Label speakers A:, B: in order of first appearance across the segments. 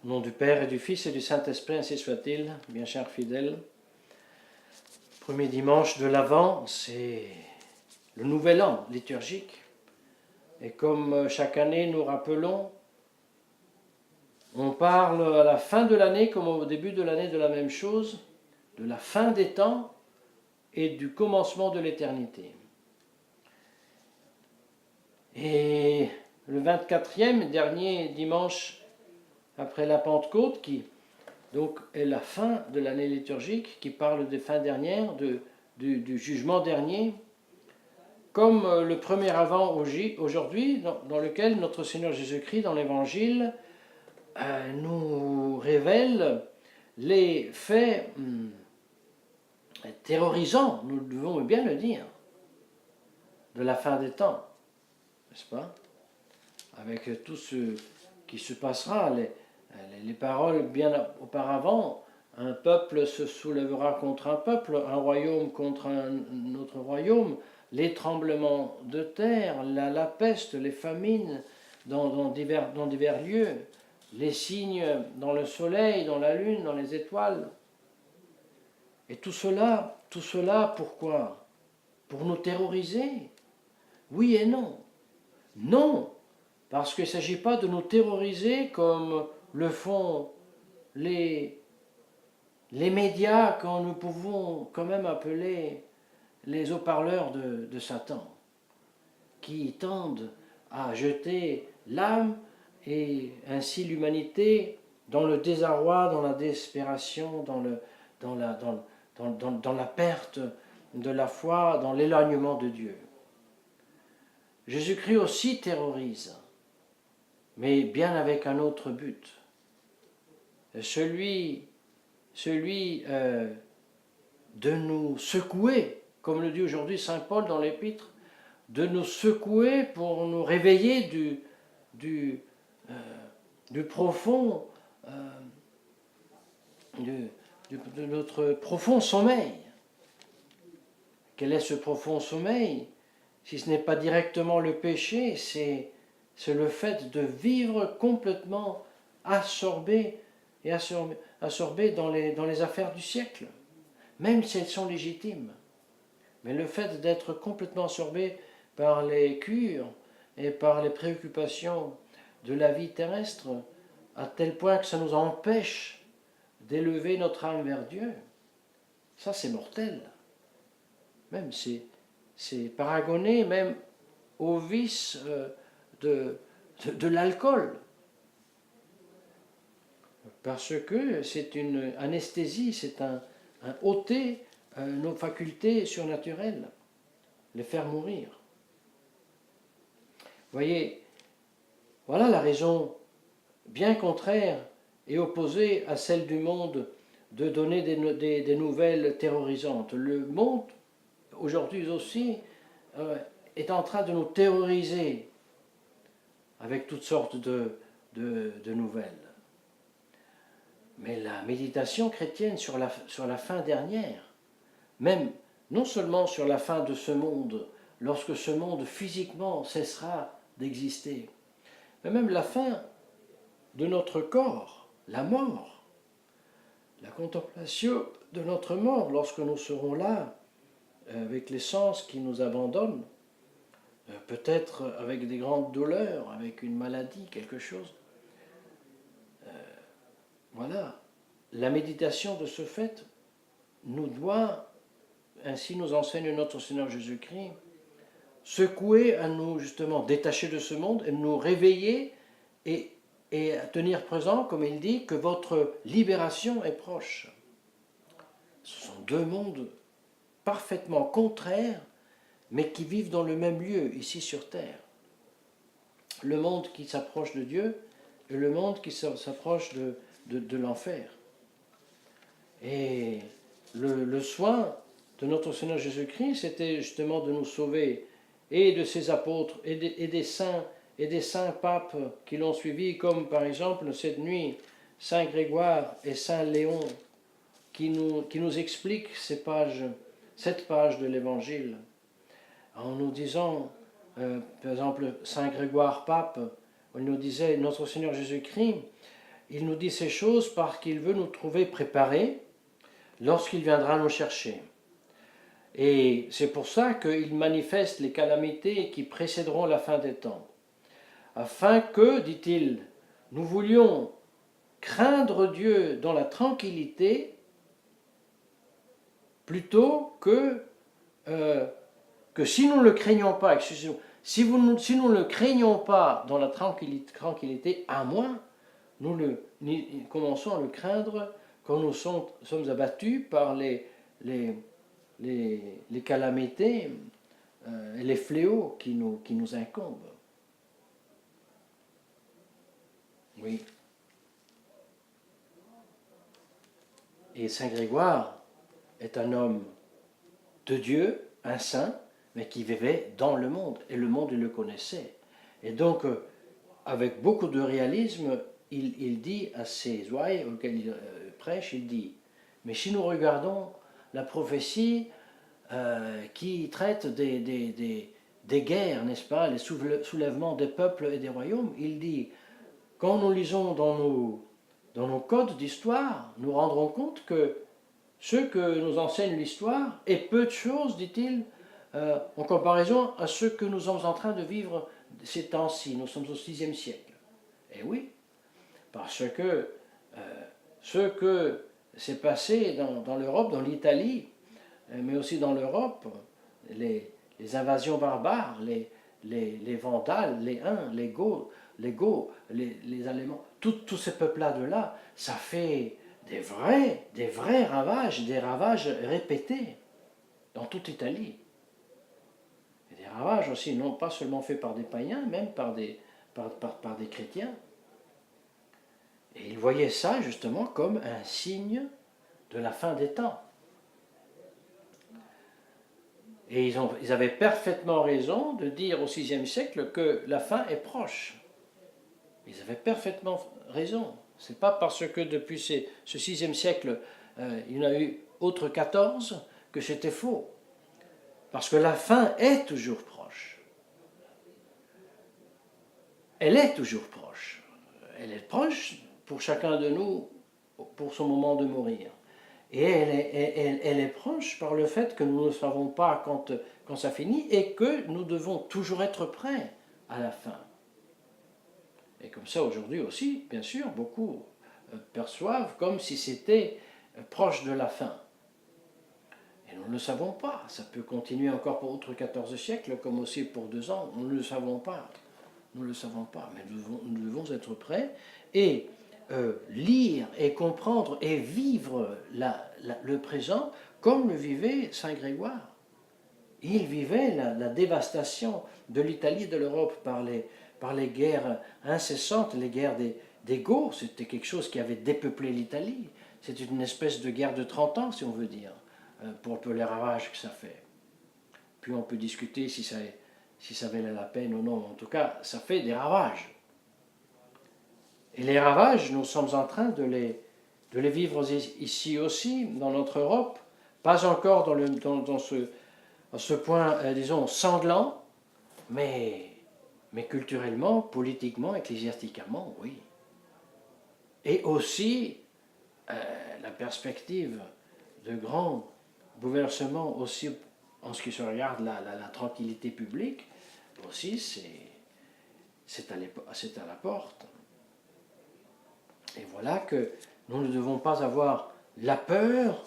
A: Au nom du Père et du Fils et du Saint-Esprit, ainsi soit-il, bien chers fidèles. Premier dimanche de l'Avent, c'est le nouvel an liturgique. Et comme chaque année nous rappelons, on parle à la fin de l'année comme au début de l'année de la même chose, de la fin des temps et du commencement de l'éternité. Et le 24e, dernier dimanche après la Pentecôte, qui donc est la fin de l'année liturgique, qui parle des fins dernières, du jugement dernier, comme le premier avant aujourd'hui, dans lequel notre Seigneur Jésus-Christ, dans l'Évangile, nous révèle les faits terrorisants, nous devons bien le dire, de la fin des temps, n'est-ce pas? Avec tout ce qui se passera, les paroles bien auparavant, un peuple se soulèvera contre un peuple, un royaume contre un autre royaume, les tremblements de terre, la peste, les famines dans divers lieux, les signes dans le soleil, dans la lune, dans les étoiles. Et tout cela, pourquoi? Pour nous terroriser? Oui et non. Non, parce qu'il ne s'agit pas de nous terroriser comme le font les médias que nous pouvons quand même appeler les haut-parleurs de Satan, qui tendent à jeter l'âme et ainsi l'humanité dans le désarroi, dans la désespération, dans la perte de la foi, dans l'éloignement de Dieu. Jésus-Christ aussi terrorise, mais bien avec un autre but. Celui de nous secouer, comme le dit aujourd'hui saint Paul dans l'Épître, de nous secouer pour nous réveiller du profond, de notre profond sommeil. Quel est ce profond sommeil? Si ce n'est pas directement le péché, c'est le fait de vivre complètement absorbé dans les affaires du siècle, même si elles sont légitimes. Mais le fait d'être complètement absorbé par les cures et par les préoccupations de la vie terrestre, à tel point que ça nous empêche d'élever notre âme vers Dieu, ça c'est mortel. Même c'est paragonné même au vice de l'alcool. Parce que c'est une anesthésie, c'est un ôter nos facultés surnaturelles, les faire mourir. Vous voyez, voilà la raison bien contraire et opposée à celle du monde de donner des nouvelles terrorisantes. Le monde, aujourd'hui aussi, est en train de nous terroriser avec toutes sortes de nouvelles. Mais la méditation chrétienne sur la fin dernière, même non seulement sur la fin de ce monde, lorsque ce monde physiquement cessera d'exister, mais même la fin de notre corps, la mort, la contemplation de notre mort, lorsque nous serons là, avec les sens qui nous abandonnent, peut-être avec des grandes douleurs, avec une maladie, quelque chose. Voilà, la méditation de ce fait nous doit, ainsi nous enseigne notre Seigneur Jésus-Christ, secouer à nous justement détacher de ce monde et nous réveiller et à tenir présent, comme il dit, que votre libération est proche. Ce sont deux mondes parfaitement contraires, mais qui vivent dans le même lieu, ici sur terre. Le monde qui s'approche de Dieu et le monde qui s'approche de l'enfer. Et le soin de notre Seigneur Jésus-Christ, c'était justement de nous sauver et de ses apôtres et des saints papes qui l'ont suivi, comme par exemple cette nuit Saint Grégoire et Saint Léon qui nous expliquent cette page de l'Évangile en nous disant, par exemple Saint Grégoire pape, il nous disait, notre Seigneur Jésus-Christ il nous dit ces choses parce qu'il veut nous trouver préparés lorsqu'il viendra nous chercher. Et c'est pour ça qu'il manifeste les calamités qui précéderont la fin des temps. Afin que, dit-il, nous voulions craindre Dieu dans la tranquillité plutôt que si nous ne le craignons pas, excusez-moi, si nous ne le craignons pas dans la tranquillité, à moins nous commençons à le craindre quand nous sommes abattus par les calamités et les fléaux qui nous incombent. Oui. Et Saint Grégoire est un homme de Dieu, un saint, mais qui vivait dans le monde, et le monde il le connaissait. Et donc, avec beaucoup de réalisme, il dit à ses ouailles auxquelles il prêche, il dit, mais si nous regardons la prophétie qui traite des guerres, n'est-ce pas, les soulèvements des peuples et des royaumes, il dit, quand nous lisons dans nos codes d'histoire, nous rendrons compte que ce que nous enseigne l'histoire est peu de choses, dit-il, en comparaison à ce que nous sommes en train de vivre ces temps-ci. Nous sommes au VIe siècle. Et oui, parce que ce que s'est passé dans l'Europe, dans l'Italie, mais aussi dans l'Europe, les invasions barbares, les Vandales, les Huns, les Goths, les Allemands, tous ces peuples-là de là, ça fait des vrais ravages, des ravages répétés dans toute l'Italie. Et des ravages aussi, non pas seulement faits par des païens, même par des chrétiens. Et ils voyaient ça justement comme un signe de la fin des temps. Et ils avaient parfaitement raison de dire au VIe siècle que la fin est proche. Ils avaient parfaitement raison. Ce n'est pas parce que depuis ce VIe siècle, il y en a eu autre 14 que c'était faux. Parce que la fin est toujours proche. Elle est toujours proche. Elle est proche pour chacun de nous, pour son moment de mourir. Et elle est proche par le fait que nous ne savons pas quand ça finit et que nous devons toujours être prêts à la fin. Et comme ça, aujourd'hui aussi, bien sûr, beaucoup perçoivent comme si c'était proche de la fin. Et nous ne le savons pas. Ça peut continuer encore pour autres 14 siècles, comme aussi pour 2 ans. Nous ne le savons pas. Nous ne le savons pas, mais nous devons être prêts et lire et comprendre et vivre le présent comme le vivait Saint Grégoire. Il vivait la dévastation de l'Italie et de l'Europe par les guerres incessantes, les guerres des Goths. C'était quelque chose qui avait dépeuplé l'Italie. C'était une espèce de guerre de 30 ans, si on veut dire, pour les ravages que ça fait. Puis on peut discuter si ça valait la peine ou non. En tout cas, ça fait des ravages. Et les ravages, nous sommes en train de les vivre ici aussi, dans notre Europe, pas encore dans ce point, disons, sanglant, mais culturellement, politiquement, ecclésiastiquement, oui. Et aussi, la perspective de grands bouleversements aussi en ce qui se regarde la tranquillité publique, aussi, c'est à la porte. Et voilà que nous ne devons pas avoir la peur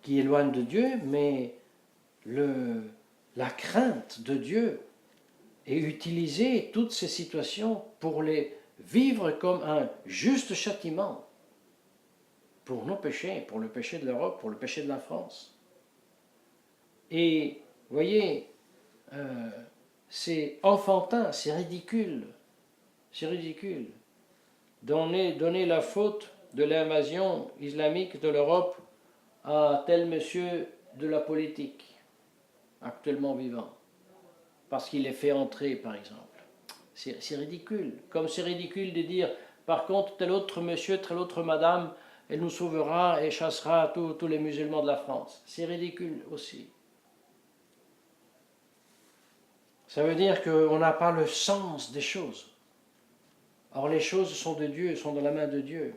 A: qui éloigne de Dieu, mais la crainte de Dieu et utiliser toutes ces situations pour les vivre comme un juste châtiment pour nos péchés, pour le péché de l'Europe, pour le péché de la France. Et, voyez, c'est enfantin, c'est ridicule. C'est ridicule. Donner la faute de l'invasion islamique de l'Europe à tel monsieur de la politique, actuellement vivant, parce qu'il est fait entrer, par exemple. C'est ridicule. Comme c'est ridicule de dire, par contre, tel autre monsieur, telle autre madame, elle nous sauvera et chassera tous les musulmans de la France. C'est ridicule aussi. Ça veut dire qu'on n'a pas le sens des choses. Or les choses sont de Dieu, sont dans la main de Dieu.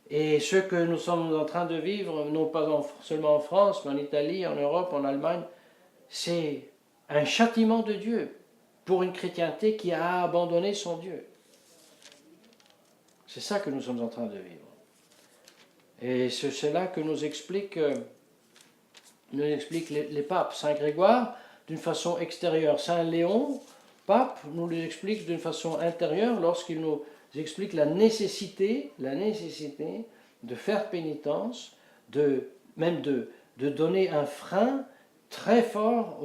A: Et ce que nous sommes en train de vivre, non pas seulement en France, mais en Italie, en Europe, en Allemagne, c'est un châtiment de Dieu pour une chrétienté qui a abandonné son Dieu. C'est ça que nous sommes en train de vivre. Et c'est cela que nous expliquent les papes. Saint Grégoire, d'une façon extérieure. Saint Léon, pape, nous l'explique d'une façon intérieure lorsqu'il nous explique la nécessité de faire pénitence, même de donner un frein très fort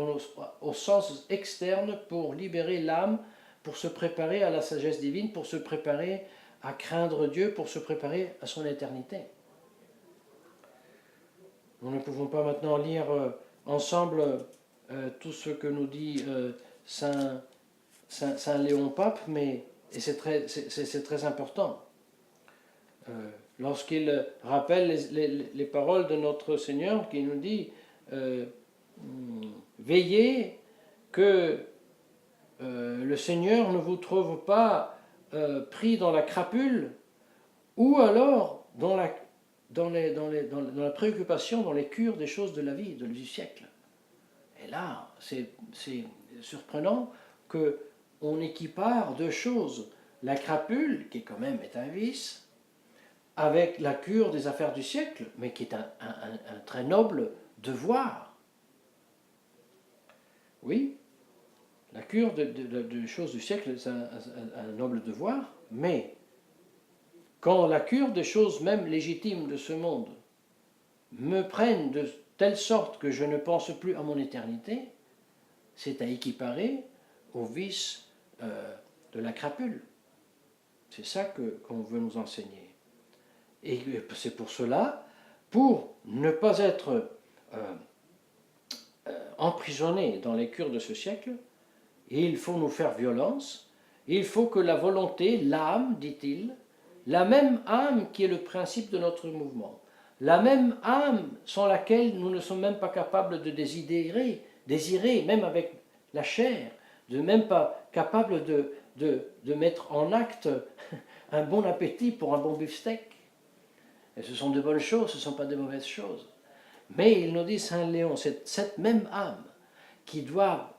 A: au sens externe pour libérer l'âme, pour se préparer à la sagesse divine, pour se préparer à craindre Dieu, pour se préparer à son éternité. Nous ne pouvons pas maintenant lire ensemble tout ce que nous dit Saint Léon Pape, mais c'est très important. Lorsqu'il rappelle les paroles de notre Seigneur qui nous dit veillez que le Seigneur ne vous trouve pas pris dans la crapule ou alors dans la préoccupation, dans les cures des choses de la vie, du siècle. Et là, c'est surprenant qu'on équipare deux choses. La crapule, qui quand même est un vice, avec la cure des affaires du siècle, mais qui est un très noble devoir. Oui, la cure des choses du siècle, c'est un noble devoir, mais quand la cure des choses même légitimes de ce monde me prennent de telle sorte que je ne pense plus à mon éternité, c'est à équiparer au vice de la crapule. C'est ça qu'on veut nous enseigner. Et c'est pour cela, pour ne pas être emprisonné dans les cures de ce siècle, il faut nous faire violence, il faut que la volonté, l'âme, dit-il, la même âme qui est le principe de notre mouvement, la même âme sans laquelle nous ne sommes même pas capables de désirer, même avec la chair, de même pas capables de mettre en acte un bon appétit pour un bon beefsteak. Et ce sont de bonnes choses, ce ne sont pas de mauvaises choses. Mais il nous dit Saint Léon, cette même âme qui doit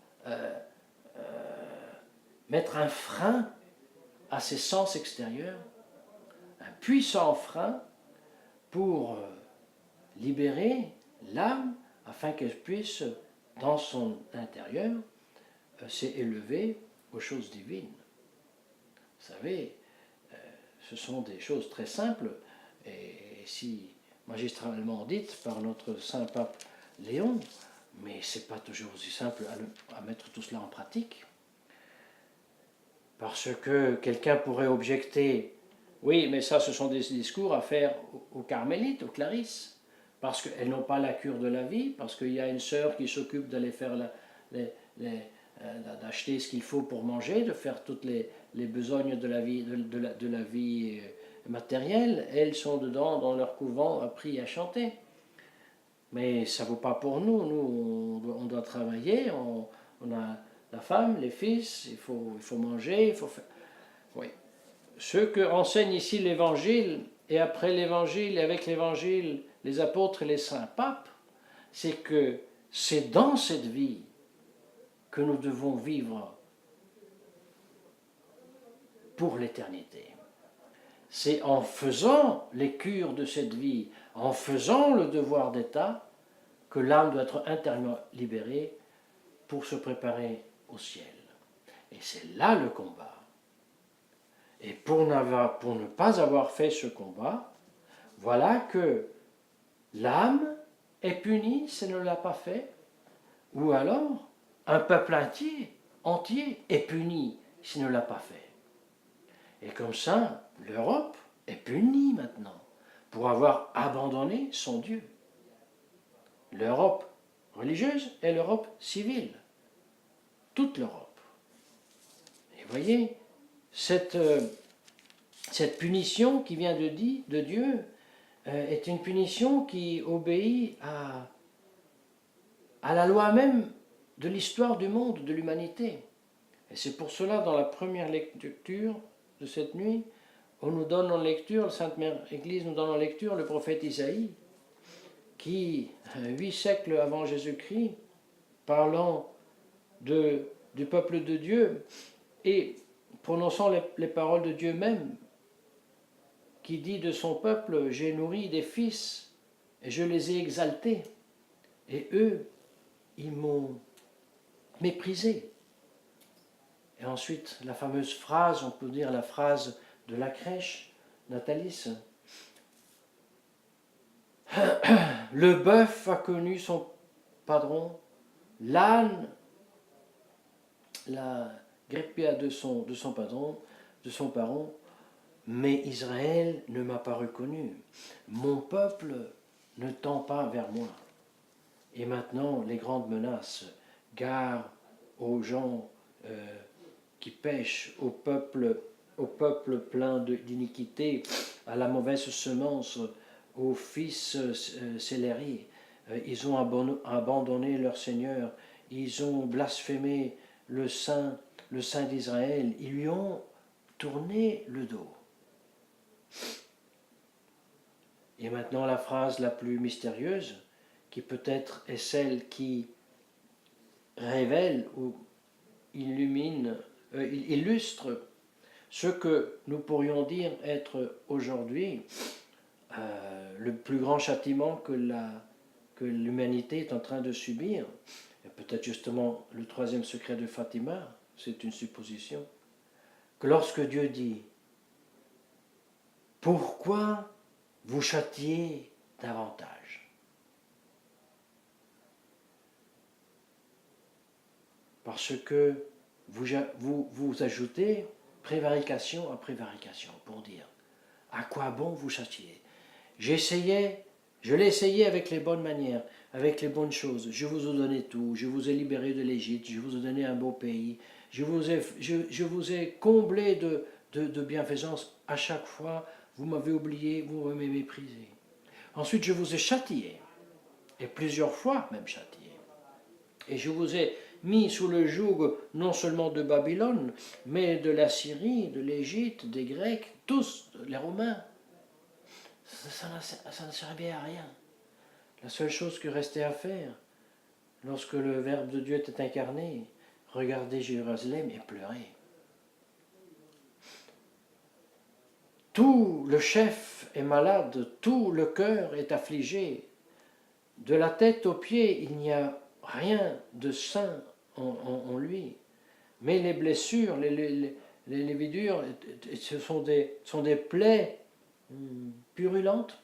A: mettre un frein à ses sens extérieurs, un puissant frein pour libérer l'âme afin qu'elle puisse, dans son intérieur, s'élever aux choses divines. Vous savez, ce sont des choses très simples et si magistralement dites par notre saint pape Léon, mais ce n'est pas toujours aussi simple à mettre tout cela en pratique. Parce que quelqu'un pourrait objecter, oui, mais ça, ce sont des discours à faire aux carmélites, aux clarisses, parce qu'elles n'ont pas la cure de la vie, parce qu'il y a une sœur qui s'occupe d'aller faire d'acheter ce qu'il faut pour manger, de faire toutes les besognes de la vie, de la vie matérielle. Elles sont dedans, dans leur couvent, appris à chanter. Mais ça ne vaut pas pour nous. Nous, on doit travailler, on a la femme, les fils, il faut manger, il faut faire... Oui. Ce que enseigne ici l'Évangile, et après l'Évangile, et avec l'Évangile, les apôtres et les saints papes, c'est que c'est dans cette vie que nous devons vivre pour l'éternité. C'est en faisant les cures de cette vie, en faisant le devoir d'État, que l'âme doit être intérieurement libérée pour se préparer au ciel. Et c'est là le combat. Et pour ne pas avoir fait ce combat, voilà que l'âme est punie si elle ne l'a pas fait, ou alors un peuple entier est puni s'il ne l'a pas fait. Et comme ça, l'Europe est punie maintenant pour avoir abandonné son Dieu. L'Europe religieuse et l'Europe civile. Toute l'Europe. Et voyez, cette punition qui vient de Dieu est une punition qui obéit à la loi même de l'histoire du monde, de l'humanité. Et c'est pour cela, dans la première lecture, de cette nuit, on nous donne en lecture, la Sainte Mère Église nous donne en lecture le prophète Isaïe, qui, 8 siècles avant Jésus-Christ, parlant du peuple de Dieu et prononçant les paroles de Dieu même, qui dit de son peuple, j'ai nourri des fils et je les ai exaltés, et eux, ils m'ont méprisé. Et ensuite, la fameuse phrase, on peut dire la phrase de la crèche natalice. Le bœuf a connu son padron, l'âne, la greppia de son padron, de son parent, mais Israël ne m'a pas reconnu. Mon peuple ne tend pas vers moi. Et maintenant, les grandes menaces, gare aux gens qui pêchent, au peuple plein d'iniquité, à la mauvaise semence, aux fils scélérés. Ils ont abandonné leur Seigneur, ils ont blasphémé le Saint d'Israël, ils lui ont tourné le dos. Et maintenant la phrase la plus mystérieuse, qui peut-être est celle qui révèle ou illustre ce que nous pourrions dire être aujourd'hui le plus grand châtiment que l'humanité est en train de subir. Et peut-être justement le troisième secret de Fatima, c'est une supposition, que lorsque Dieu dit « Pourquoi vous châtiez davantage ?» Parce que vous ajoutez prévarication à prévarication pour dire « À quoi bon vous châtiez ?» Je l'ai essayé avec les bonnes manières, avec les bonnes choses. Je vous ai donné tout, je vous ai libéré de l'Égypte, je vous ai donné un beau pays, je vous ai comblé de bienfaisance. À chaque fois, vous m'avez oublié, vous m'avez méprisé. Ensuite, je vous ai châtié, et plusieurs fois même châtié. Et je vous ai mis sous le joug non seulement de Babylone, mais de la Syrie, de l'Égypte, des Grecs, tous, les Romains. Ça ne servait à rien. La seule chose que restait à faire, lorsque le Verbe de Dieu était incarné, regarder Jérusalem et pleurer. Tout le chef est malade, tout le cœur est affligé. De la tête aux pieds, il n'y a rien de sain en lui. Mais les blessures, les lévidures, ce sont des plaies purulentes.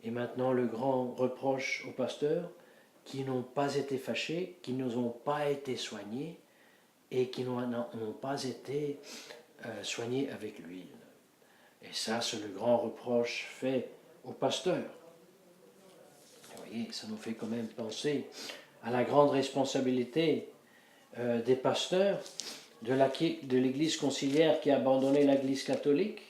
A: Et maintenant le grand reproche aux pasteurs qui n'ont pas été fâchés, qui n'ont pas été soignés et qui n'ont pas été soignés avec l'huile. Et ça, c'est le grand reproche fait aux pasteurs. Vous voyez, ça nous fait quand même penser à la grande responsabilité des pasteurs de l'Église conciliaire qui a abandonné l'Église catholique,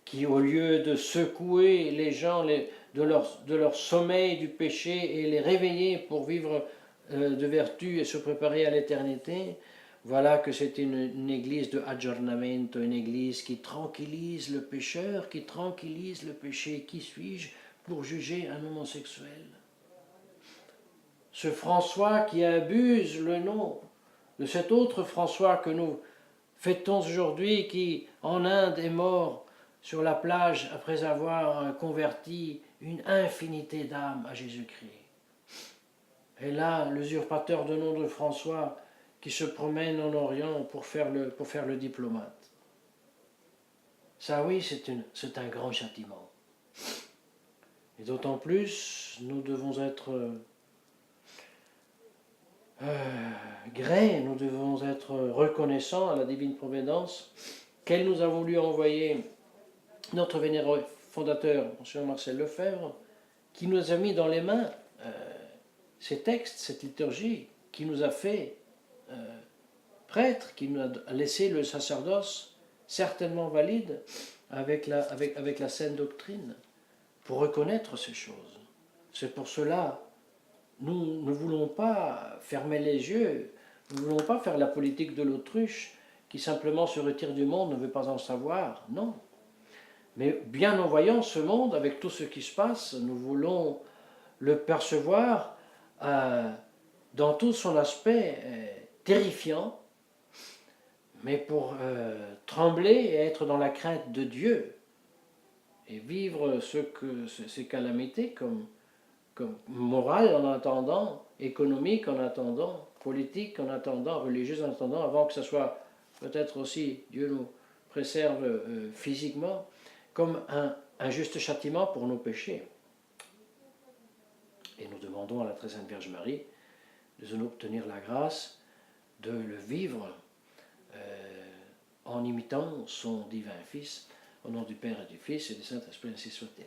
A: qui au lieu de secouer les gens de leur sommeil du péché et les réveiller pour vivre de vertu et se préparer à l'éternité, voilà que c'est une église de aggiornamento, une église qui tranquillise le pécheur, qui tranquillise le péché. Qui suis-je pour juger un homosexuel? Ce François qui abuse le nom de cet autre François que nous fêtons aujourd'hui, qui en Inde est mort sur la plage après avoir converti une infinité d'âmes à Jésus-Christ. Et là, l'usurpateur de nom de François qui se promène en Orient pour faire le diplomate. Ça oui, c'est un grand châtiment. Et d'autant plus, nous devons être gré, nous devons être reconnaissants à la divine providence qu'elle nous a voulu envoyer notre vénéré fondateur, M. Marcel Lefebvre, qui nous a mis dans les mains ces textes, cette liturgie, qui nous a fait prêtre, qui nous a laissé le sacerdoce certainement valide avec la saine doctrine, pour reconnaître ces choses. C'est pour cela nous ne voulons pas fermer les yeux, nous ne voulons pas faire la politique de l'autruche qui simplement se retire du monde ne veut pas en savoir, non. Mais bien en voyant ce monde, avec tout ce qui se passe, nous voulons le percevoir dans tout son aspect terrifiant, mais pour trembler et être dans la crainte de Dieu et vivre ces calamités comme morale en attendant, économique en attendant, politique en attendant, religieuse en attendant, avant que ce soit peut-être aussi, Dieu nous préserve physiquement, comme un juste châtiment pour nos péchés. Et nous demandons à la très sainte Vierge Marie de nous obtenir la grâce de le vivre en imitant son divin Fils, au nom du Père et du Fils et du Saint-Esprit, ainsi soit-il.